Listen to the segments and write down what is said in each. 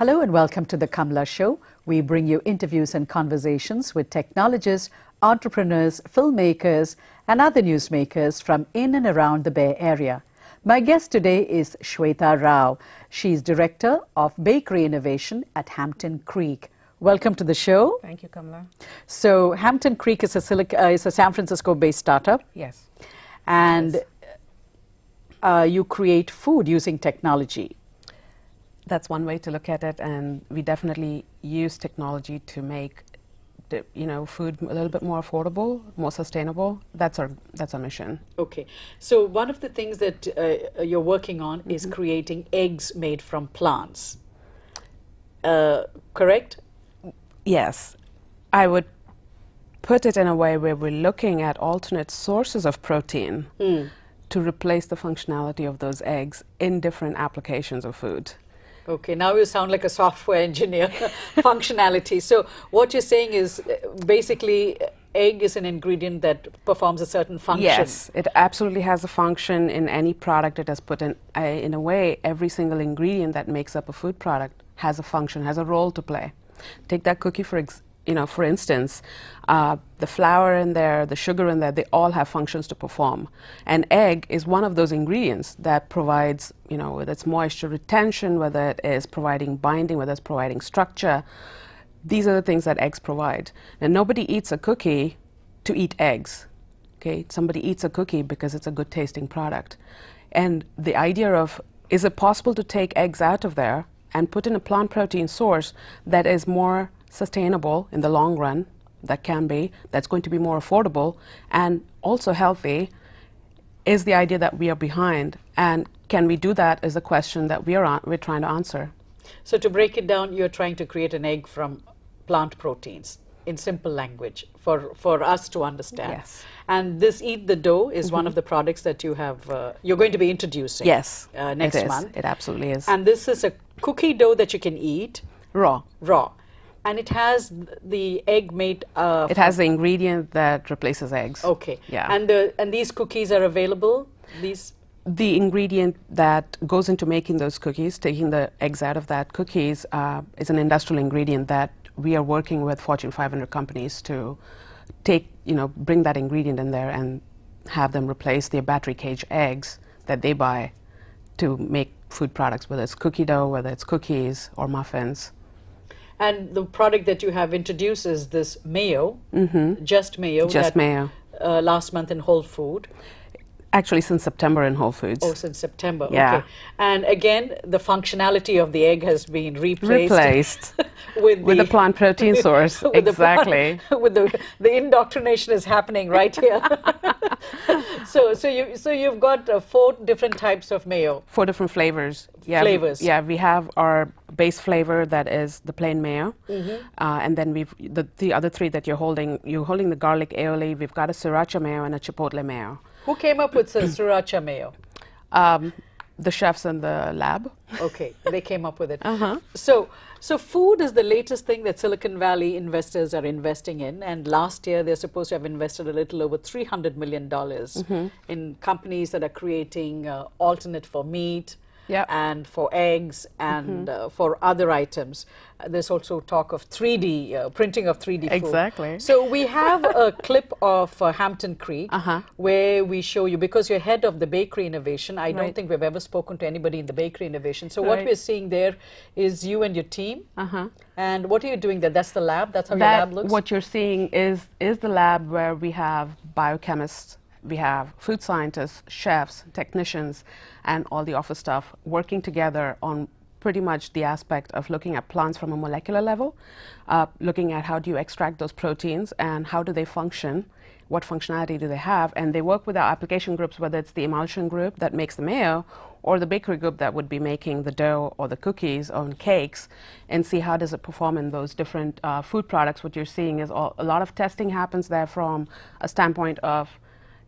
Hello and welcome to the Kamla Show. We bring you interviews and conversations with technologists, entrepreneurs, filmmakers and other newsmakers from in and around the Bay Area. My guest today is Shweta Rao. She's Director of Bakery Innovation at Hampton Creek. Welcome to the show. Thank you, Kamla. So Hampton Creek is a San Francisco-based startup. Yes. And you create food using technology. That's one way to look at it, and we definitely use technology to make food a little bit more affordable, more sustainable. That's our mission. Okay. So one of the things that you're working on is creating eggs made from plants. Correct? Yes. I would put it in a way where we're looking at alternate sources of protein to replace the functionality of those eggs in different applications of food. Okay, now you sound like a software engineer. Functionality. So what you're saying is basically egg is an ingredient that performs a certain function. Yes, it absolutely has a function in any product it has put in. In a way, every single ingredient that makes up a food product has a function, has a role to play. Take that cookie for instance, the flour in there, the sugar in there, they all have functions to perform. And egg is one of those ingredients that provides, whether it's moisture retention, whether it is providing binding, whether it's providing structure. These are the things that eggs provide. And nobody eats a cookie to eat eggs. Okay? Somebody eats a cookie because it's a good tasting product. And the idea of, is it possible to take eggs out of there and put in a plant protein source that is more sustainable in the long run, that's going to be more affordable and also healthy, is the idea that we are behind. And can we do that is a question that we're trying to answer. So to break it down, you're trying to create an egg from plant proteins in simple language for us to understand. Yes. And this Eat the Dough is one of the products that you have, you're going to be introducing. Yes, next month. It absolutely is. And this is a cookie dough that you can eat raw. And it has the egg made. It has the ingredient that replaces eggs. Okay. Yeah. And these cookies are available. The ingredient that goes into making those cookies, taking the eggs out of that cookies, is an industrial ingredient that we are working with Fortune 500 companies to bring that ingredient in there and have them replace their battery cage eggs that they buy to make food products, whether it's cookie dough, whether it's cookies or muffins. And the product that you have introduced is this Mayo, just Mayo. Just Mayo. Last month in Whole Food. Actually, since September in Whole Foods. Oh, since September. Yeah. Okay. And again, the functionality of the egg has been replaced with the plant protein source. Exactly. With the indoctrination is happening right here. So you've got 4 different types of mayo. 4 different flavors. Yeah, flavors. Yeah, we have our base flavor that is the plain mayo, and then we've the other 3 that you're holding the garlic aioli. We've got a sriracha mayo and a chipotle mayo. Who came up with the sriracha mayo? The chefs in the lab. Okay, they came up with it. So food is the latest thing that Silicon Valley investors are investing in, and last year they're supposed to have invested a little over $300 million in companies that are creating alternate for meat, and for eggs and for other items. There's also talk of 3D, printing of 3D food. Exactly. So we have a clip of Hampton Creek where we show you, because you're head of the bakery innovation, I don't think we've ever spoken to anybody in the bakery innovation. So what we're seeing there is you and your team. And what are you doing there? That's the lab? That's how your lab looks? What you're seeing is the lab where we have biochemists, we have food scientists, chefs, technicians, and all the office staff working together on pretty much the aspect of looking at plants from a molecular level, looking at how do you extract those proteins and how do they function, what functionality do they have, and they work with our application groups, whether it's the emulsion group that makes the mayo or the bakery group that would be making the dough or the cookies or cakes, and see how does it perform in those different food products. What you're seeing is a lot of testing happens there from a standpoint of,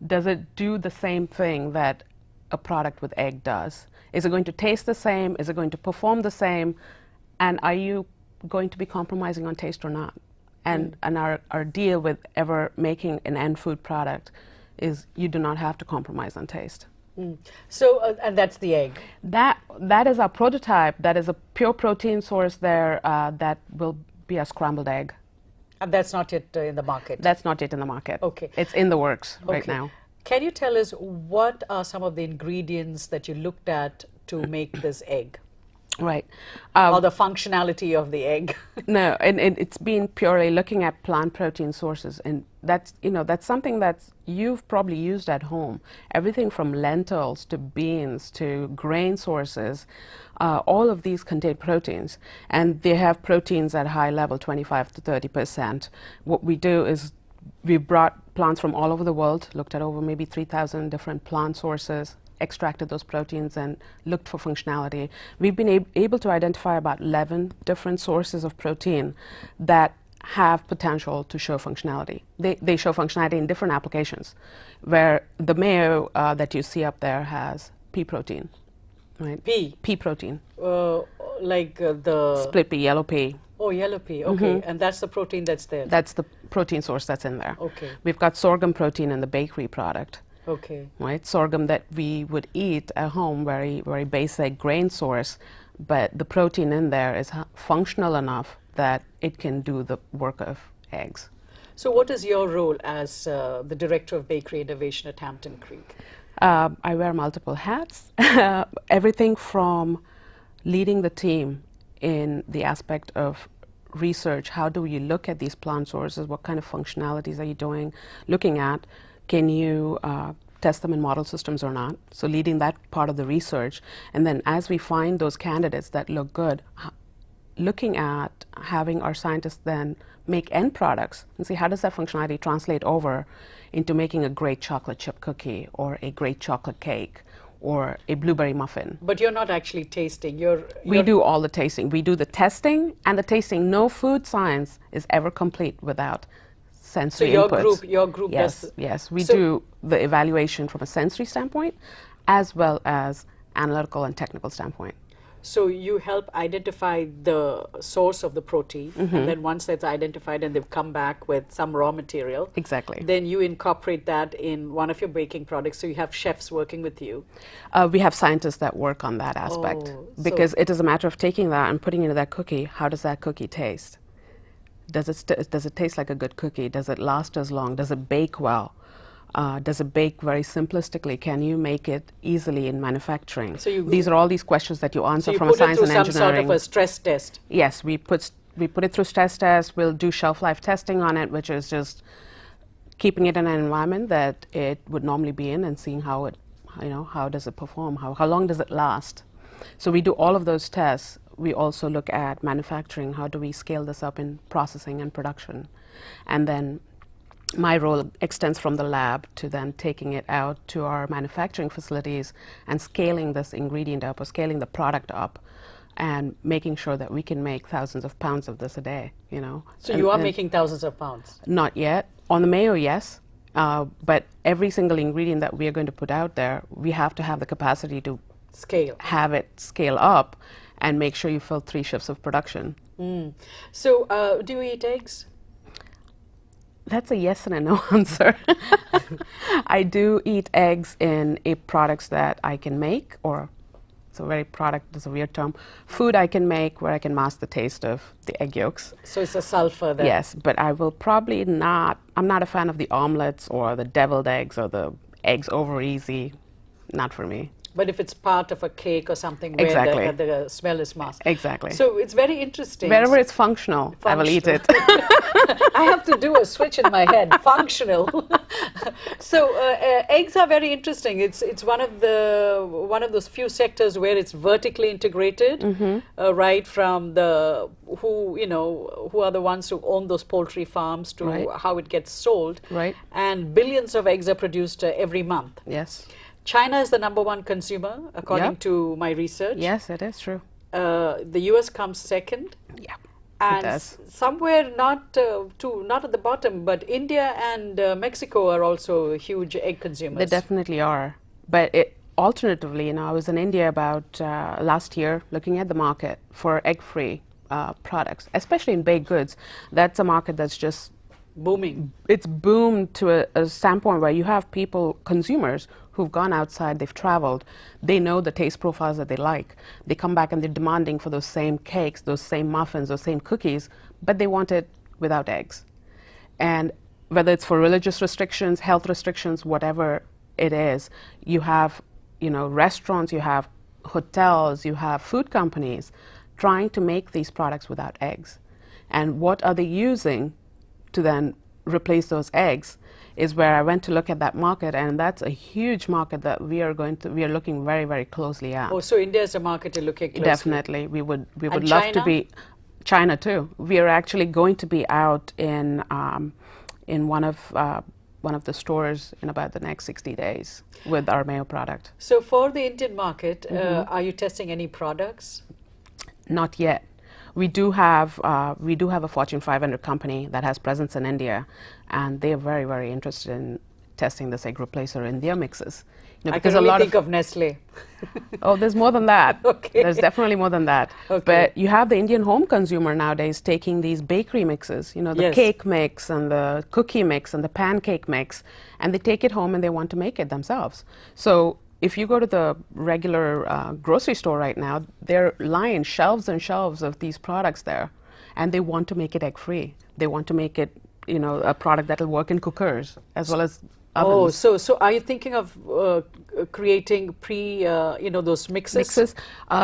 does it do the same thing that a product with egg does? Is it going to taste the same? Is it going to perform the same? And are you going to be compromising on taste or not? And our deal with ever making an end food product is you do not have to compromise on taste. So, and that's the egg. That is our prototype. That is a pure protein source there that will be a scrambled egg. And that's not yet in the market? That's not yet in the market. Okay. It's in the works right now. Can you tell us what are some of the ingredients that you looked at to make this egg? Right. Or the functionality of the egg? No, and it's been purely looking at plant protein sources, and that's something that you've probably used at home. Everything from lentils to beans to grain sources, all of these contain proteins, and they have proteins at high level, 25 to 30%. What we do is we brought plants from all over the world, looked at over maybe 3,000 different plant sources, extracted those proteins and looked for functionality. We've been able to identify about 11 different sources of protein that have potential to show functionality. They show functionality in different applications, where the Mayo that you see up there has pea protein. Right? Pea protein. Like the... Split pea, yellow pea. Oh, yellow pea, okay. And that's the protein that's there? That's the protein source that's in there. Okay. We've got sorghum protein in the bakery product. Okay. Right, sorghum that we would eat at home, very basic grain source, but the protein in there is functional enough that it can do the work of eggs. So what is your role as the Director of Bakery Innovation at Hampton Creek? I wear multiple hats. Everything from leading the team in the aspect of research, how do you look at these plant sources, what kind of functionalities are you doing, looking at, can you test them in model systems or not? So leading that part of the research. And then as we find those candidates that look good, looking at having our scientists then make end products and see how does that functionality translate over into making a great chocolate chip cookie or a great chocolate cake or a blueberry muffin. But you're not actually tasting. We do all the tasting. We do the testing and the tasting. No food science is ever complete without sensory inputs. So your group does... Yes, we do the evaluation from a sensory standpoint as well as analytical and technical standpoint. So you help identify the source of the protein, and then once that's identified and they've come back with some raw material, exactly, then you incorporate that in one of your baking products, so you have chefs working with you? We have scientists that work on that aspect, because it is a matter of taking that and putting it into that cookie. How does that cookie taste? Does it taste like a good cookie? Does it last as long? Does it bake well? Does it bake very simplistically? Can you make it easily in manufacturing? So these are all these questions that you answer from a science and engineering. So you put it through some sort of a stress test? Yes, we put it through stress tests. We'll do shelf life testing on it, which is just keeping it in an environment that it would normally be in and seeing how it, how does it perform? How long does it last? So we do all of those tests. We also look at manufacturing. How do we scale this up in processing and production? And then my role extends from the lab to then taking it out to our manufacturing facilities and scaling this ingredient up or scaling the product up and making sure that we can make thousands of pounds of this a day, So you are making thousands of pounds? Not yet. On the Mayo, yes. But every single ingredient that we are going to put out there, we have to have the capacity to have it scale up and make sure you fill 3 shifts of production. So do you eat eggs? That's a yes and a no answer. I do eat eggs in products that I can make, or it's a very product, is a weird term, food I can make where I can mask the taste of the egg yolks. So it's a sulfur there. Yes, but I will probably not, I'm not a fan of the omelets or the deviled eggs or the eggs over easy, not for me. But if it's part of a cake or something where the smell is masked. Exactly. So it's very interesting. Wherever it's functional, I will eat it. I have to do a switch in my head, functional. So eggs are very interesting. It's one of those few sectors where it's vertically integrated, right from who are the ones who own those poultry farms to how it gets sold. Right. And billions of eggs are produced every month. Yes. China is the #1 consumer, according to my research. Yes, it is true. The US comes second. Yeah, and it does. Somewhere not at the bottom, but India and Mexico are also huge egg consumers. They definitely are. But alternatively, I was in India about last year looking at the market for egg-free products, especially in baked goods. That's a market that's just booming. It's boomed to a standpoint where you have people, consumers, who've gone outside, they've traveled, they know the taste profiles that they like. They come back and they're demanding for those same cakes, those same muffins, those same cookies, but they want it without eggs. And whether it's for religious restrictions, health restrictions, whatever it is, you have, you know, restaurants, you have hotels, you have food companies trying to make these products without eggs. And what are they using to then replace those eggs is where I went to look at that market, and that's a huge market that we are looking very, very closely at. Oh, so India is a market you're looking closely. Definitely. We would And love China? to be, China too. We are actually going to be out in one of the stores in about the next 60 days with our Mayo product. So for the Indian market, are you testing any products? Not yet. We do have a Fortune 500 company that has presence in India, and they are very, very interested in testing this egg replacer in their mixes. You know, I can only think of Nestle. Oh, there's more than that. Okay. There's definitely more than that. Okay. But you have the Indian home consumer nowadays taking these bakery mixes, you know, the Yes. cake mix and the cookie mix and the pancake mix, and they take it home and they want to make it themselves. So if you go to the regular grocery store right now, they're lying shelves and shelves of these products there, and they want to make it egg-free. They want to make it, you know, a product that will work in cookers as well as ovens. Oh, so are you thinking of creating you know, those mixes?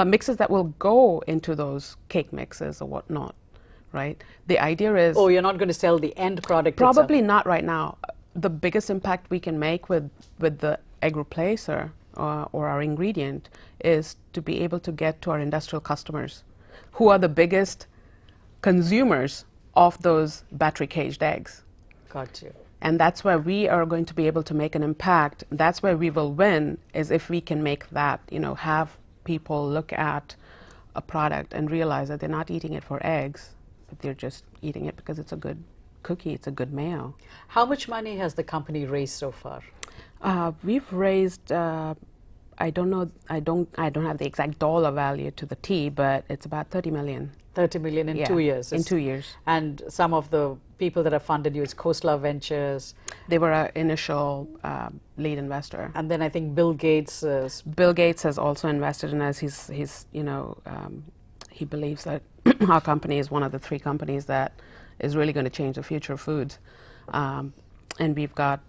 Mixes that will go into those cake mixes or whatnot, right? The idea is... Oh, you're not going to sell the end product Probably itself. not right now. The biggest impact we can make with the egg replacer or our ingredient is to be able to get to our industrial customers, who are the biggest consumers of those battery caged eggs. Got you. And that's where we are going to be able to make an impact. That's where we will win, is if we can make that, you know, have people look at a product and realize that they're not eating it for eggs, but they're just eating it because it's a good cookie, it's a good Mayo. How much money has the company raised so far? We've raised, I don't know, I don't have the exact dollar value to the T, but it's about 30 million. 30 million in 2 years. In 2 years. And some of the people that have funded you is Khosla Ventures. They were our initial lead investor. And then I think Bill Gates. Bill Gates has also invested in us. He's you know, he believes that our company is one of the 3 companies that is really going to change the future of foods. And we've got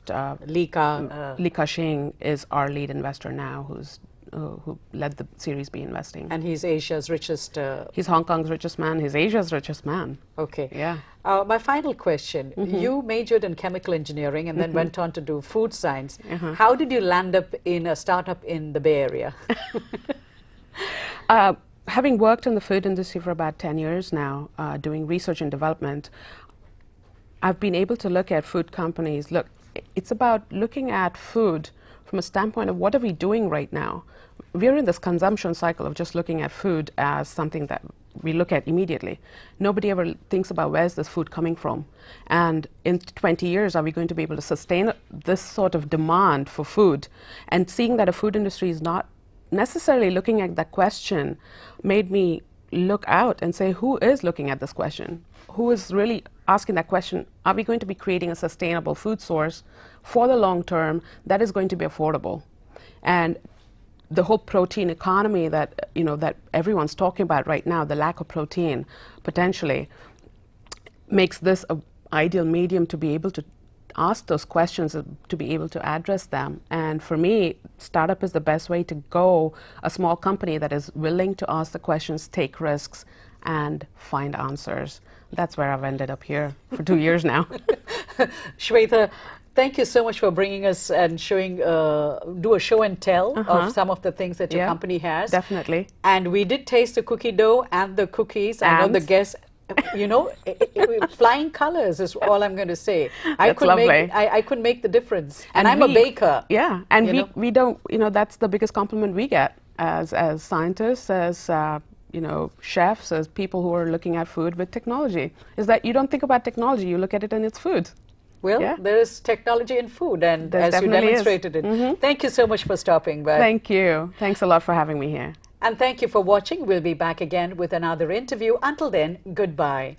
Li Ka-shing is our lead investor now, who led the Series B investing. And he's Asia's richest... He's Hong Kong's richest man. He's Asia's richest man. Okay. Yeah. My final question. You majored in chemical engineering and then went on to do food science. How did you land up in a startup in the Bay Area? Having worked in the food industry for about 10 years now, doing research and development, I've been able to look at food companies. Look, it's about looking at food from a standpoint of what are we doing right now. We're in this consumption cycle of just looking at food as something that we look at immediately. Nobody ever thinks about where's this food coming from. And in 20 years, are we going to be able to sustain this sort of demand for food? And seeing that a food industry is not necessarily looking at that question made me look out and say, who is looking at this question? Who is really asking that question? Are we going to be creating a sustainable food source for the long term that is going to be affordable? And the whole protein economy that, you know, that everyone's talking about right now, the lack of protein potentially makes this an ideal medium to be able to ask those questions, to be able to address them. And for me, startup is the best way to go, a small company that is willing to ask the questions, take risks, and find answers. That's where I've ended up here for 2 years now. Shweta, thank you so much for bringing us and showing, do a show and tell of some of the things that your company has. Definitely. And we did taste the cookie dough and the cookies. I know the guests, you know, flying colors is all I'm going to say. I could make the difference. And I'm a baker. Yeah, and we don't, you know, that's the biggest compliment we get as scientists, as you know, chefs, as people who are looking at food with technology, is that you don't think about technology, you look at it in its food. Well, there is technology in food, and as you demonstrated it. Thank you so much for stopping by. Thank you. Thanks a lot for having me here. And thank you for watching. We'll be back again with another interview. Until then, goodbye.